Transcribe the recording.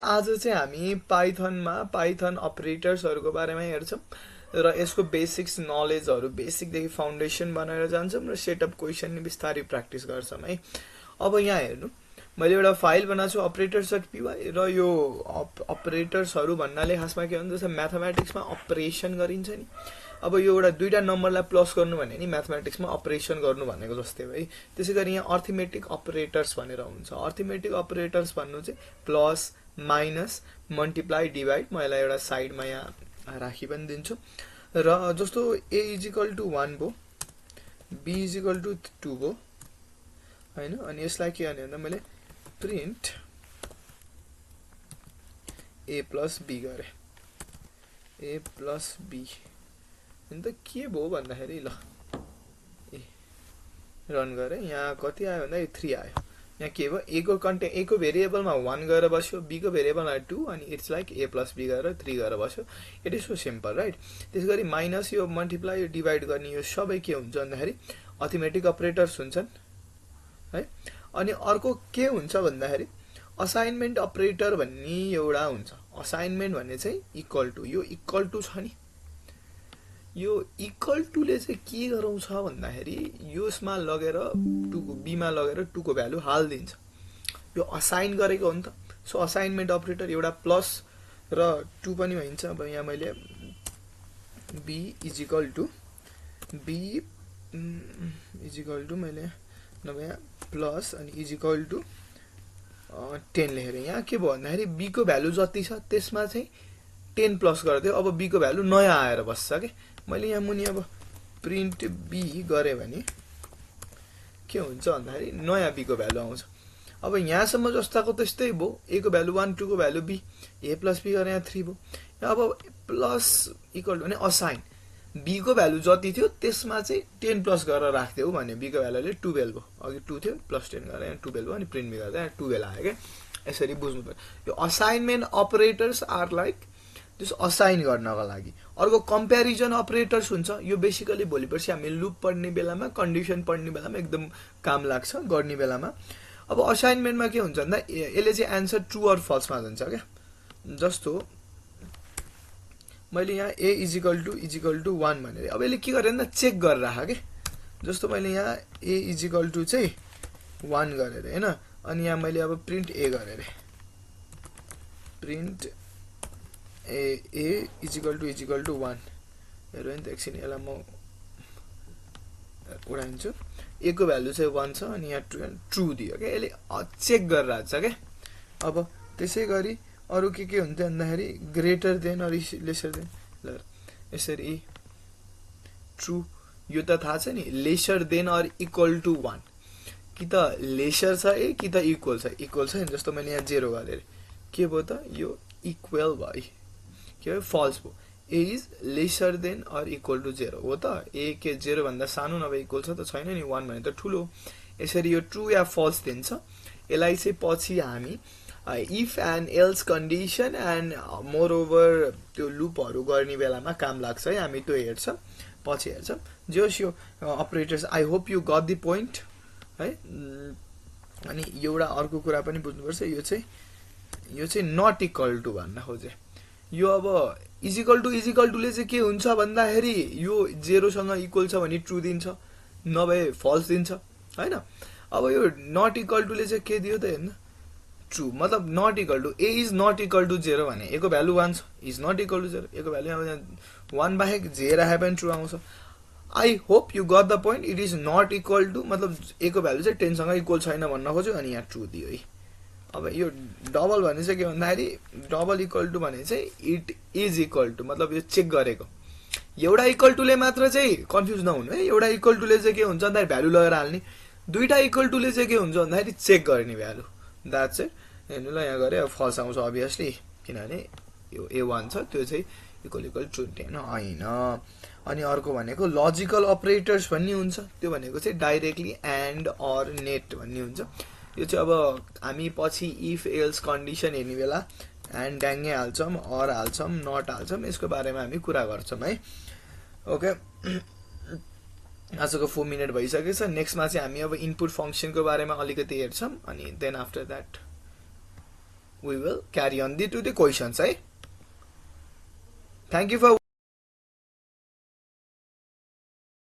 आज चाहिँ हामी पाइथन अपरेटर्सहरुको बारेमा हेर्छौं र यसको बेसिक्स नलेजहरु बेसिकदेखि फाउन्डेसन बनाएर जान्छौं र सेटअप क्वेशन नि बिस्तारै प्र्याक्टिस गर्छौं है। अब यहाँ हेर्नु मैले एउटा फाइल बनाएको छु अपरेटर्स.py र यो अपरेटर्सहरु भन्नाले खासमा के भन्छ जस्तो म्याथमेटिक्समा अपरेसन गरिन्छ नि। अब यो एउटा दुईटा नम्बरलाई प्लस गर्नु भने नि म्याथमेटिक्समा अपरेसन गर्नु भनेको जस्तै हो है। त्यसैगरी यहाँ अर्थमेटिक अपरेटर्स भनेर हुन्छ। अर्थमेटिक अपरेटर्स भन्नु चाहिँ प्लस माइनस मल्टिप्लाई डिभाइड म यसलाई एउटा साइडमा यहाँ राखी पनि दिन्छु र जस्तो a = 1 भो b = 2 भो हैन। अनि यसलाई के गर्ने भन्दा मैले प्रिन्ट a + b गरे a + b अनि त के भो भन्दाखेरि ल ए रन गरे यहाँ कति आयो भन्दा 3 आयो। यहाँ के भयो a को कन्टेन्ट a को भेरिएबलमा 1 गएर बस्यो b को भेरिएबलमा 2 अनि इट्स लाइक a + b गएर 3 गएर बस्यो। It is so simple right. त्यसैगरी माइनस यो मल्टिप्लाई यो डिभाइड गर्ने यो सबै के हुन्छ भन्दाखेरि अर्थमेटिक अपरेटर्स हुन्छन् है। अनि अर्को के हुन्छ भन्दाखेरि असाइनमेन्ट अपरेटर भन्ने एउटा हुन्छ। असाइनमेन्ट भन्ने चाहिँ इक्वल टु यो इक्वल टु छ नि यो इक्वल टु ले चाहिँ के गराउँछ भन्दाखेरि यसमा लगेर 2 को b मा लगेर 2 को भ्यालु हाल्दिन्छ। यो असाइन गरेको हो नि त। सो असाइनमेन्ट अपरेटर एउटा प्लस र 2 पनि भइन्छ। अब यहाँ मैले b = मैले नभए प्लस अनि = 10 लेखेर यहाँ के भयो भन्दाखेरि b को भ्यालु जति छ त्यसमा चाहिँ 10 प्लस गर्दियो। अब b को भ्यालु नयाँ आएर बस्छ के। मैले यहाँ मुनि अब प्रिन्ट b गरे भने के हुन्छ भन्दाखेरि नयाँ b को भ्यालु आउँछ। अब यहाँसम्म जस्ताको त्यस्तै भयो। a को भ्यालु 1 2 को भ्यालु b a + b गरे यहाँ 3 भयो। अब प्लस इक्वल भने असाइन b को भ्यालु जति थियो त्यसमा चाहिँ 10 प्लस गरेर राख्थ्यौ भने b को भ्यालुले 12 भयो। अघि 2 थियो प्लस 10 गरेर यहाँ 12 भयो अनि प्रिन्ट b गर्दा यहाँ 12 आयो के। यसरी बुझ्नु पर्यो। यो असाइनमेन्ट अपरेटर्स आर लाइक जस असाइन गर्नको लागि। अर्को कम्प्यारिजन अपरेटर्स हुन्छ। यो बेसिकली भोलिपर्सि हामी लुप पढ्ने बेलामा कन्डिसन पढ्ने बेलामा एकदम काम लाग्छ गर्ने बेलामा। अब असाइनमेन्टमा के हुन्छ भन्दा यसले चाहिँ आन्सर ट्रु अर फल्स मा दिन्छ क्या। जस्तो मैले यहाँ a = 1 भनेर अब यसले के गरे भन्दा चेक गरेर राख के। जस्तो मैले यहाँ a = चाहिँ 1 गरेर हैन। अनि यहाँ मैले अब प्रिन्ट a गरेर प्रिन्ट a = 1 हेरौ नि त एकछिन यसलाई म उडाइन्छु। a को भ्यालु चाहिँ 1 छ अनि यहाँ ट्रु दियो के। यसले चेक गरेर राख्छ के। अब त्यसैगरी अरु के हुन्छ भन्दाखेरि greater than or lesser than ल यसरी ट्रु यो त थाहा छ नि lesser than or equal to 1 कि त लेसर छ ए कि त इक्वल छ। इक्वल छ नि जस्तो मैले यहाँ 0 गरेर के भयो त यो इक्वल भयो के हो फल्स भयो। a is lesser than or equal to 0 हो त। a के 0 भन्दा सानो नभए इक्वल छ त छैन नि 1 भने त ठुलो। यसरी यो ट्रु या फल्स दिन्छ। यसलाई चाहिँ पछि हामी if and else condition and moreover त्यो लुपहरु गर्ने बेलामा काम लाग्छ है। हामी त्यो हेर्छौं पछि हेर्छौं। जस यो operators I hope you got the point है। अनि एउटा अर्को कुरा पनि बुझ्नुपर्छ। यो चाहिँ नट इक्वल टु भन्न खोजे। यो अब इक्वल टु ले चाहिँ के हुन्छ भन्दाखेरि यो 0 सँग इक्वल छ भने ट्रु दिन्छ नभए फल्स दिन्छ हैन। अब यो नट इक्वल टु ले चाहिँ के दियो त हेर्नु ट्रु। मतलब not equal to a is not equal to 0 भने a को भ्यालु 1 छ is not equal to 0 a को भ्यालु यहाँ 1 बाहेक जे राखे पनि ट्रु आउँछ। I hope you got the point. It is not equal to मतलब a को भ्यालु चाहिँ 10 सँग इक्वल छैन भन्न खोज्यो अनि यहाँ ट्रु दियो है। अब यो डबल भने चाहिँ के भन्दाखेरि डबल इक्वल टु भने चाहिँ इट इज इक्वल टु मतलब यो चेक गरेको। एउटा इक्वल टु ले मात्र चाहिँ कन्फ्युज नहुनु है। एउटा इक्वल टु ले चाहिँ के हुन्छ भन्दाखेरि भ्यालु लगेर हाल्ने। दुईटा इक्वल टु ले चाहिँ के हुन्छ भन्दाखेरि चेक गर्ने भ्यालु। That's it. हेर्नु ल यहाँ गरे अब फल्स आउँछ अभियसली किनभने यो a1 छ त्यो चाहिँ इक्वल टु 10 हैन। अनि अर्को भनेको लजिकल अपरेटर्स भन्ने हुन्छ। त्यो भनेको चाहिँ डाइरेक्टली एन्ड अर नेट भन्ने हुन्छ। यो चाहिँ अब हामी पछि इफ एल्स कन्डिसन हेर्ने बेला एन्ड ड्याङ्गे हाल्छौं अर हाल्छौं नट हाल्छौं यसको बारेमा हामी कुरा गर्छौं है। ओके आजको 4 मिनेट भइसकेको छ। नेक्स्टमा चाहिँ हामी अब इनपुट फंक्सनको बारेमा अलिकति हेर्छौं अनि then after that we will carry on to the questions है. Thank you for